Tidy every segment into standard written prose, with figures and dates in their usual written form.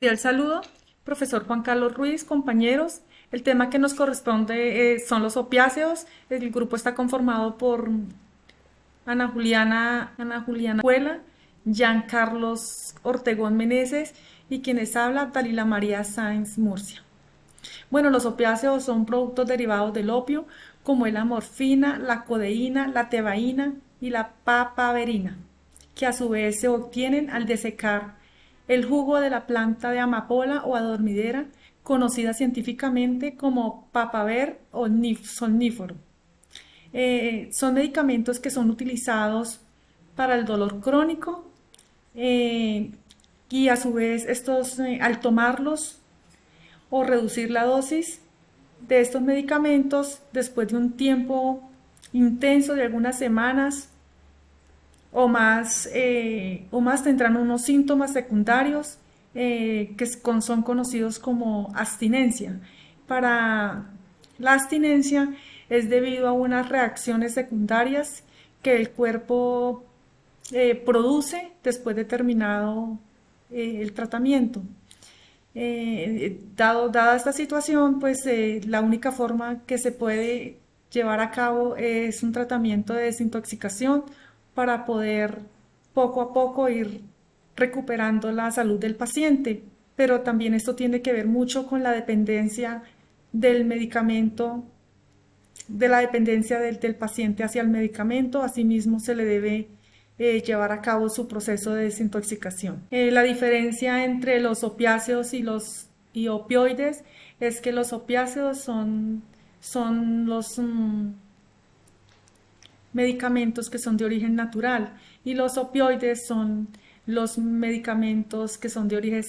Cordial saludo, profesor Juan Carlos Ruiz, compañeros. El tema que nos corresponde son los opiáceos. El grupo está conformado por Ana Juliana Cuela, Jean Carlos Ortegón Meneses y quienes habla, Dalila María Sáenz Murcia. Bueno, los opiáceos son productos derivados del opio, como es la morfina, la codeína, la tebaína y la papaverina, que a su vez se obtienen al desecar el jugo de la planta de amapola o adormidera, conocida científicamente como papaver o somnífero. Son medicamentos que son utilizados para el dolor crónico, eh, y a su vez al tomarlos o reducir la dosis de estos medicamentos después de un tiempo intenso de algunas semanas o más tendrán unos síntomas secundarios que son conocidos como abstinencia. Para la abstinencia es debido a unas reacciones secundarias que el cuerpo produce después de terminado el tratamiento. Dada esta situación, pues la única forma que se puede llevar a cabo es un tratamiento de desintoxicación para poder poco a poco ir recuperando la salud del paciente. Pero también esto tiene que ver mucho con la dependencia del medicamento, de la dependencia del paciente hacia el medicamento. Asimismo, se le debe llevar a cabo su proceso de desintoxicación. La diferencia entre los opiáceos y opioides es que los opiáceos son los medicamentos que son de origen natural y los opioides son los medicamentos que son de origen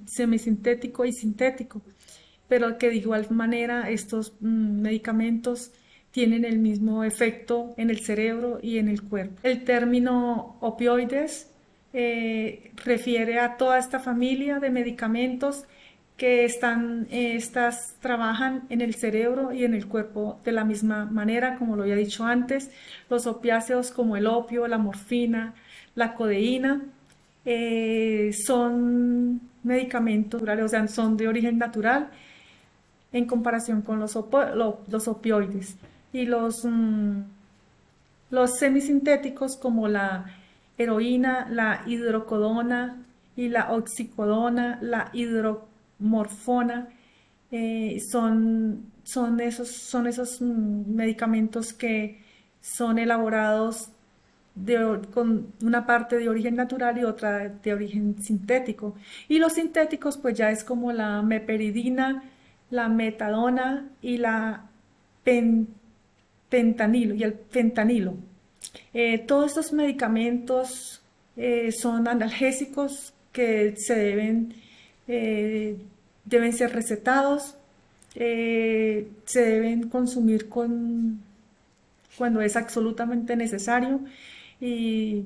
semisintético y sintético, pero que de igual manera estos medicamentos tienen el mismo efecto en el cerebro y en el cuerpo. El término opioides refiere a toda esta familia de medicamentos que trabajan en el cerebro y en el cuerpo de la misma manera, como lo había dicho antes. Los opiáceos como el opio, la morfina, la codeína, son medicamentos naturales, o sea, son de origen natural en comparación con los opioides. Y los semisintéticos como la heroína, la hidrocodona y la oxicodona, la hidromorfona, son esos medicamentos que son elaborados con una parte de origen natural y otra de origen sintético. Y los sintéticos pues ya es como la meperidina, la metadona y pen- el fentanilo. Todos estos medicamentos son analgésicos que eh, deben ser recetados, se deben consumir cuando es absolutamente necesario y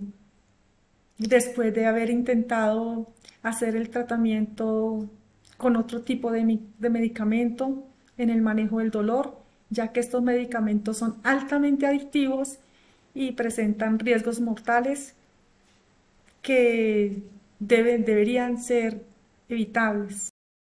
después de haber intentado hacer el tratamiento con otro tipo de medicamento en el manejo del dolor, ya que estos medicamentos son altamente adictivos y presentan riesgos mortales que deberían ser evitables.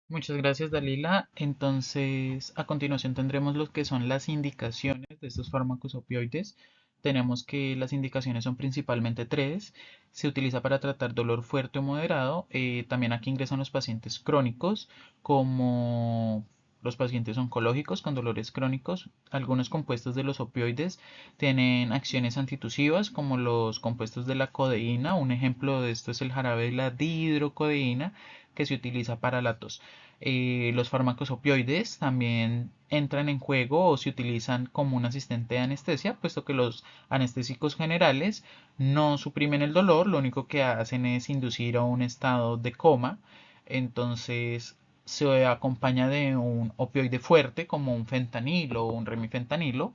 Muchas gracias, Dalila. Entonces, a continuación tendremos lo que son las indicaciones de estos fármacos opioides. Tenemos que las indicaciones son principalmente tres. Se utiliza para tratar dolor fuerte o moderado. También aquí ingresan los pacientes crónicos, como los pacientes oncológicos con dolores crónicos. Algunos compuestos de los opioides tienen acciones antitusivas, como los compuestos de la codeína. Un ejemplo de esto es el jarabe de la dihidrocodeína, que se utiliza para la tos. Los fármacos opioides también entran en juego o se utilizan como un asistente de anestesia, puesto que los anestésicos generales no suprimen el dolor, lo único que hacen es inducir a un estado de coma. Entonces se acompaña de un opioide fuerte como un fentanilo o un remifentanilo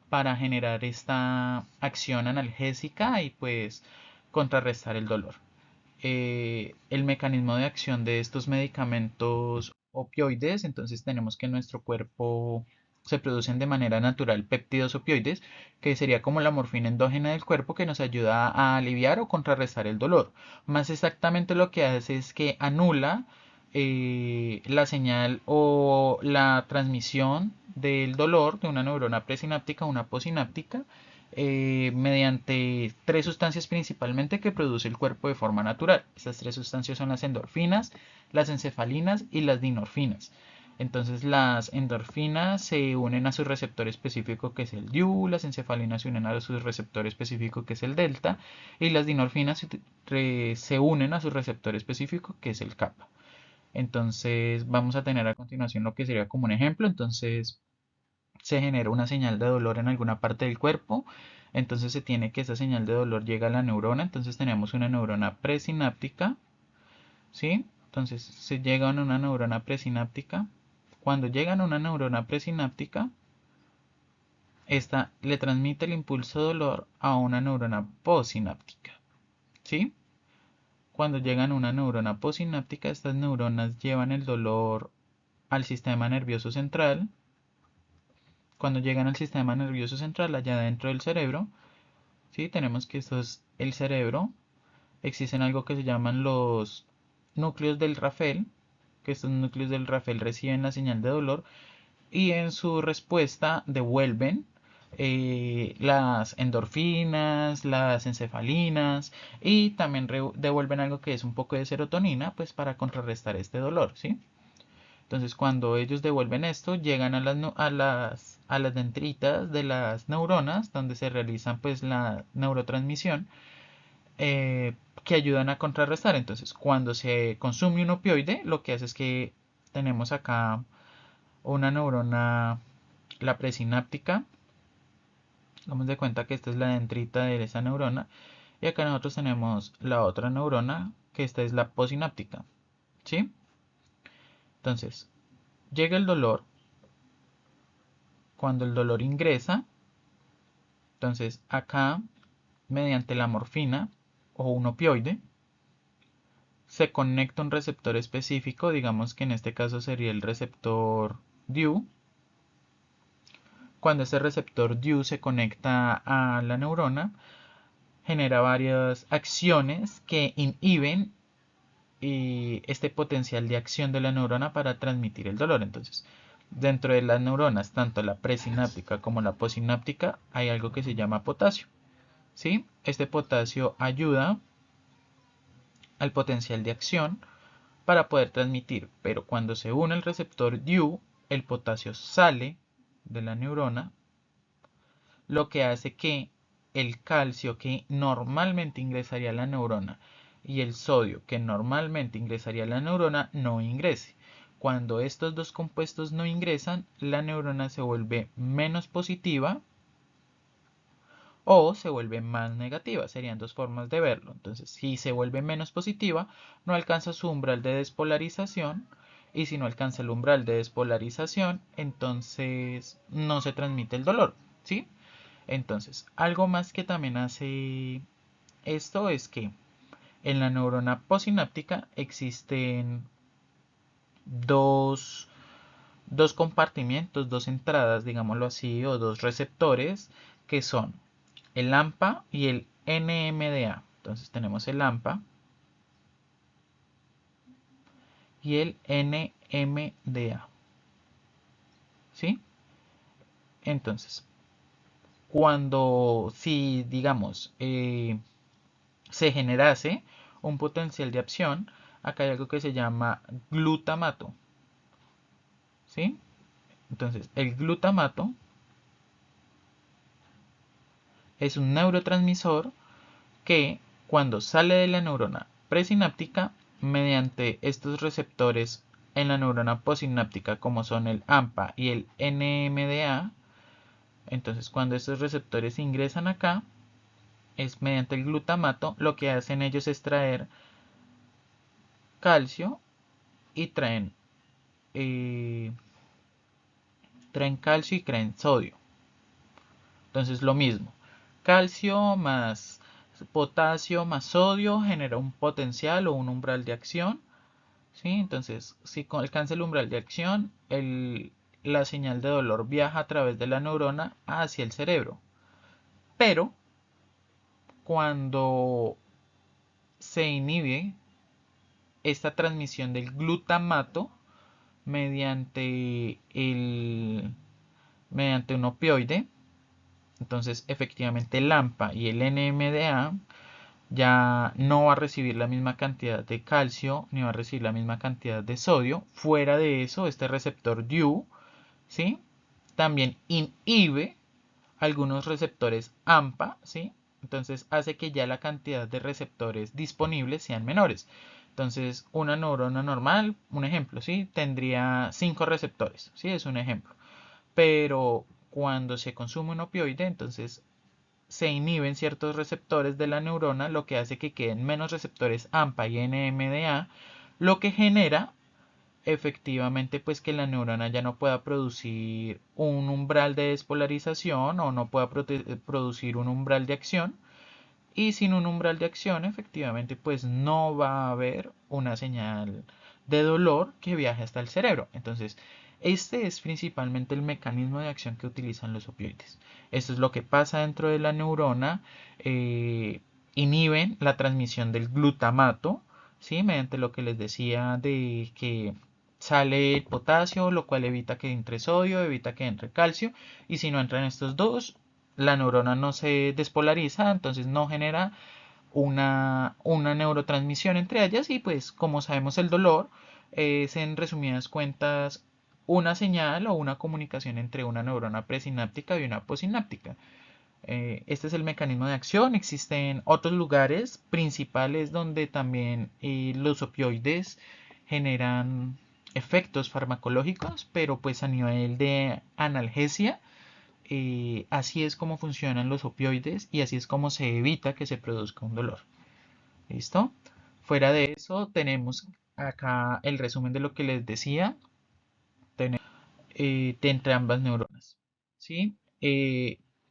para generar esta acción analgésica y pues contrarrestar el dolor. El mecanismo de acción de estos medicamentos opioides, entonces tenemos que en nuestro cuerpo se producen de manera natural péptidos opioides, que sería como la morfina endógena del cuerpo que nos ayuda a aliviar o contrarrestar el dolor. Más exactamente lo que hace es que anula la señal o la transmisión del dolor de una neurona presináptica a una posináptica mediante tres sustancias principalmente que produce el cuerpo de forma natural. Estas tres sustancias son las endorfinas, las encefalinas y las dinorfinas. Entonces las endorfinas se unen a su receptor específico que es el DIU, las encefalinas se unen a su receptor específico que es el delta y las dinorfinas se unen a su receptor específico que es el kappa. Entonces vamos a tener a continuación lo que sería como un ejemplo. Entonces se genera una señal de dolor en alguna parte del cuerpo. Entonces se tiene que esa señal de dolor llega a la neurona. Entonces tenemos una neurona presináptica, ¿sí? Entonces se llega a una neurona presináptica. Cuando llegan a una neurona presináptica, esta le transmite el impulso de dolor a una neurona postsináptica, ¿sí? Cuando llegan a una neurona postsináptica, estas neuronas llevan el dolor al sistema nervioso central. Cuando llegan al sistema nervioso central, allá dentro del cerebro, ¿sí? Tenemos que esto es el cerebro. Existen algo que se llaman los núcleos del Raffel, que estos núcleos del Raffel reciben la señal de dolor y en su respuesta devuelven las endorfinas, las encefalinas y también devuelven algo que es un poco de serotonina, pues para contrarrestar este dolor, ¿sí? Entonces cuando ellos devuelven esto, llegan a las dendritas de las neuronas, donde se realizan pues la neurotransmisión, que ayudan a contrarrestar. Entonces cuando se consume un opioide, lo que hace es que tenemos acá una neurona, la presináptica. Damos de cuenta que esta es la dendrita de esa neurona. Y acá nosotros tenemos la otra neurona, que esta es la posináptica, ¿sí? Entonces, llega el dolor. Cuando el dolor ingresa, entonces acá, mediante la morfina o un opioide, se conecta un receptor específico, digamos que en este caso sería el receptor DIU. Cuando ese receptor DIU se conecta a la neurona, genera varias acciones que inhiben este potencial de acción de la neurona para transmitir el dolor. Entonces, dentro de las neuronas, tanto la presináptica como la posináptica, hay algo que se llama potasio, ¿sí? Este potasio ayuda al potencial de acción para poder transmitir, pero cuando se une el receptor DIU, el potasio sale de la neurona, lo que hace que el calcio que normalmente ingresaría a la neurona y el sodio que normalmente ingresaría a la neurona no ingrese. Cuando estos dos compuestos no ingresan, la neurona se vuelve menos positiva o se vuelve más negativa. Serían dos formas de verlo. Entonces, si se vuelve menos positiva, no alcanza su umbral de despolarización. Y si no alcanza el umbral de despolarización, entonces no se transmite el dolor, ¿sí? Entonces, algo más que también hace esto es que en la neurona posináptica existen dos, dos compartimientos, dos entradas, digámoslo así, o dos receptores que son el AMPA y el NMDA. Entonces tenemos el AMPA y el NMDA. ¿Sí? Entonces, si digamos, se generase un potencial de acción, acá hay algo que se llama glutamato. ¿Sí? Entonces, el glutamato es un neurotransmisor que cuando sale de la neurona presináptica, mediante estos receptores en la neurona postsináptica, como son el AMPA y el NMDA, entonces cuando estos receptores ingresan acá, es mediante el glutamato, lo que hacen ellos es traer calcio y eh, traen calcio y traen sodio. Entonces lo mismo, calcio más potasio más sodio genera un potencial o un umbral de acción, ¿sí? Entonces, si alcanza el umbral de acción, la señal de dolor viaja a través de la neurona hacia el cerebro. Pero cuando se inhibe esta transmisión del glutamato mediante mediante un opioide. Entonces, efectivamente, el AMPA y el NMDA ya no va a recibir la misma cantidad de calcio ni va a recibir la misma cantidad de sodio. Fuera de eso, este receptor DU, ¿sí?, también inhibe algunos receptores AMPA, ¿sí? Entonces hace que ya la cantidad de receptores disponibles sean menores. Entonces, una neurona normal, un ejemplo, ¿sí?, tendría 5 receptores, ¿sí? Es un ejemplo. Pero cuando se consume un opioide, entonces se inhiben ciertos receptores de la neurona, lo que hace que queden menos receptores AMPA y NMDA, lo que genera efectivamente pues que la neurona ya no pueda producir un umbral de despolarización o no pueda producir un umbral de acción, y sin un umbral de acción efectivamente pues no va a haber una señal de dolor que viaje hasta el cerebro. Entonces este es principalmente el mecanismo de acción que utilizan los opioides. Esto es lo que pasa dentro de la neurona. Inhiben la transmisión del glutamato, ¿sí?, mediante lo que les decía de que sale el potasio, lo cual evita que entre sodio, evita que entre calcio, y si no entran estos dos, la neurona no se despolariza, entonces no genera una neurotransmisión entre ellas, y pues como sabemos el dolor es en resumidas cuentas una señal o una comunicación entre una neurona presináptica y una postsináptica. Este es el mecanismo de acción. Existen otros lugares principales donde también los opioides generan efectos farmacológicos, pero pues a nivel de analgesia, así es como funcionan los opioides y así es como se evita que se produzca un dolor. ¿Listo? Fuera de eso, tenemos acá el resumen de lo que les decía. Tenemos de entre ambas neuronas. ¿Sí?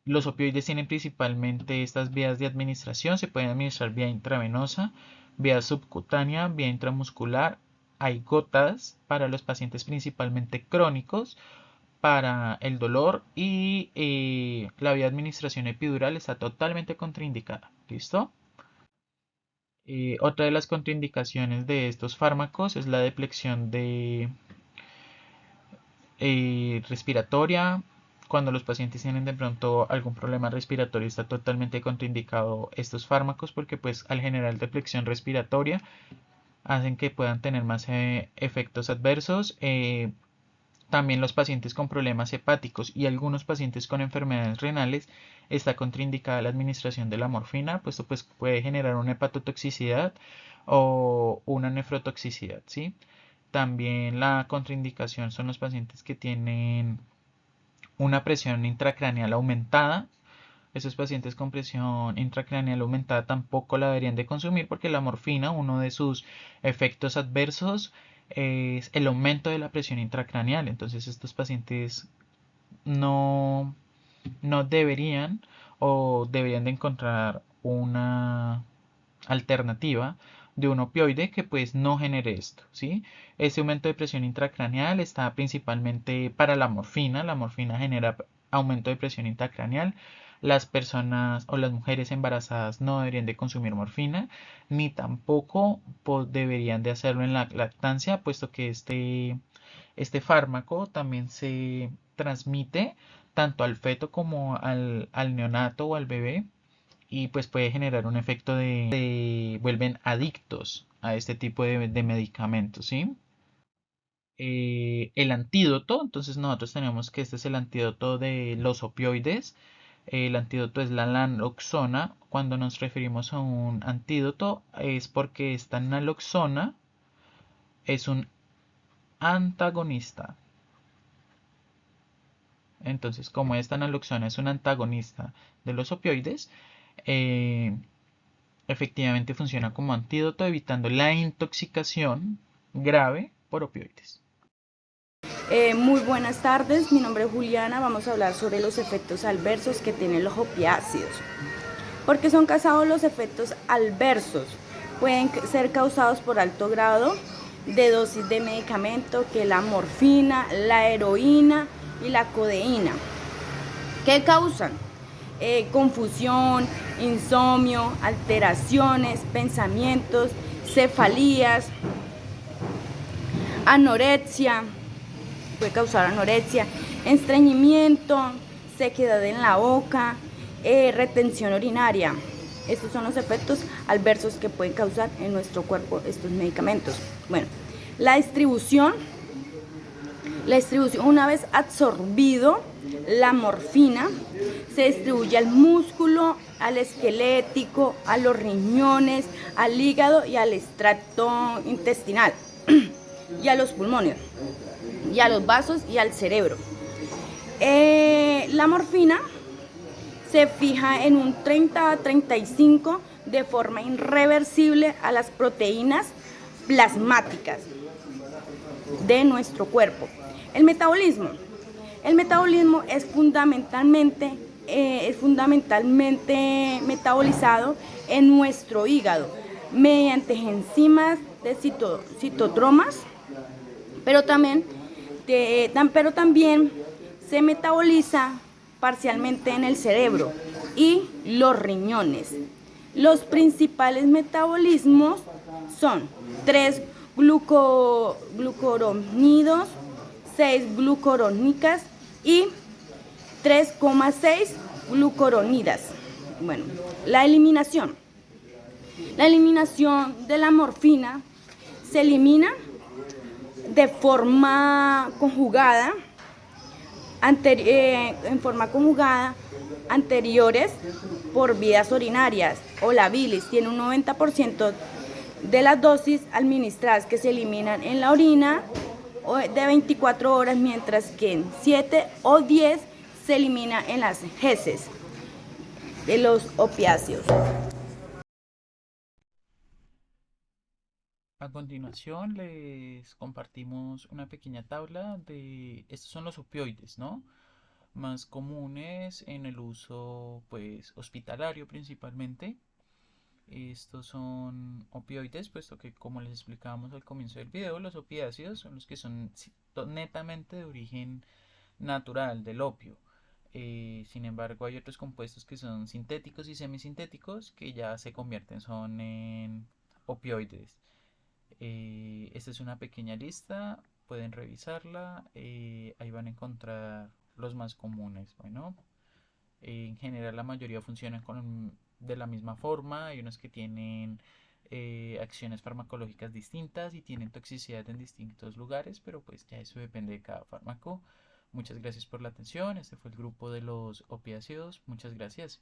Los opioides tienen principalmente estas vías de administración. Se pueden administrar vía intravenosa, vía subcutánea, vía intramuscular. Hay gotas para los pacientes principalmente crónicos para el dolor, y la vía de administración epidural está totalmente contraindicada. ¿Listo? Otra de las contraindicaciones de estos fármacos es la depleción de respiratoria. Cuando los pacientes tienen de pronto algún problema respiratorio, está totalmente contraindicado estos fármacos porque pues al generar depleción respiratoria hacen que puedan tener más efectos adversos. También los pacientes con problemas hepáticos y algunos pacientes con enfermedades renales está contraindicada la administración de la morfina, puesto pues puede generar una hepatotoxicidad o una nefrotoxicidad, ¿sí? También la contraindicación son los pacientes que tienen una presión intracraneal aumentada. Esos pacientes con presión intracraneal aumentada tampoco la deberían de consumir porque la morfina, uno de sus efectos adversos es el aumento de la presión intracraneal. Entonces estos pacientes no, no deberían o deberían de encontrar una alternativa de un opioide que pues no genere esto, ¿sí? Este aumento de presión intracraneal está principalmente para la morfina. La morfina genera aumento de presión intracraneal. Las personas o las mujeres embarazadas no deberían de consumir morfina, ni tampoco deberían de hacerlo en la lactancia, puesto que este fármaco también se transmite tanto al feto como al neonato o al bebé, y pues puede generar un efecto de vuelven adictos a este tipo de medicamentos, ¿sí? El antídoto, entonces nosotros tenemos que este es el antídoto de los opioides. El antídoto es la naloxona. Cuando nos referimos a un antídoto es porque esta naloxona es un antagonista. Entonces, como esta naloxona es un antagonista de los opioides, eh, efectivamente funciona como antídoto, evitando la intoxicación grave por opioides. Muy buenas tardes, mi nombre es Juliana. Vamos a hablar sobre los efectos adversos que tienen los opiáceos. ¿Por qué son causados los efectos adversos? Pueden ser causados por alto grado de dosis de medicamento, que es la morfina, la heroína y la codeína. ¿Qué causan? Confusión, insomnio, alteraciones, pensamientos, cefalías, anorexia, puede causar anorexia, estreñimiento, sequedad en la boca, retención urinaria. Estos son los efectos adversos que pueden causar en nuestro cuerpo estos medicamentos. Bueno, la distribución, una vez absorbido la morfina, se distribuye al músculo, al esquelético, a los riñones, al hígado y al extracto intestinal, y a los pulmones, y a los vasos y al cerebro. La morfina se fija en un 30 a 35 de forma irreversible a las proteínas plasmáticas de nuestro cuerpo. El metabolismo es fundamentalmente metabolizado en nuestro hígado mediante enzimas de citotromas, pero también se metaboliza parcialmente en el cerebro y los riñones. Los principales metabolismos son 3 glucurónidos, 6 glucurónicas y 3,6 glucuronidas. Bueno, la eliminación de la morfina se elimina de forma conjugada anteriores por vías urinarias o la bilis. Tiene un 90% de las dosis administradas que se eliminan en la orina de 24 horas, mientras que en 7 o 10 se elimina en las heces de los opiáceos. A continuación les compartimos una pequeña tabla de estos son los opioides, ¿no? Más comunes en el uso pues hospitalario principalmente. Estos son opioides, puesto que como les explicábamos al comienzo del video, los opiáceos son los que son netamente de origen natural del opio. Sin embargo, hay otros compuestos que son sintéticos y semisintéticos que ya se convierten son en opioides. Esta es una pequeña lista, pueden revisarla, ahí van a encontrar los más comunes. Bueno, en general la mayoría funcionan de la misma forma, hay unos que tienen acciones farmacológicas distintas y tienen toxicidad en distintos lugares, pero pues ya eso depende de cada fármaco. Muchas gracias por la atención, este fue el grupo de los opiáceos, muchas gracias.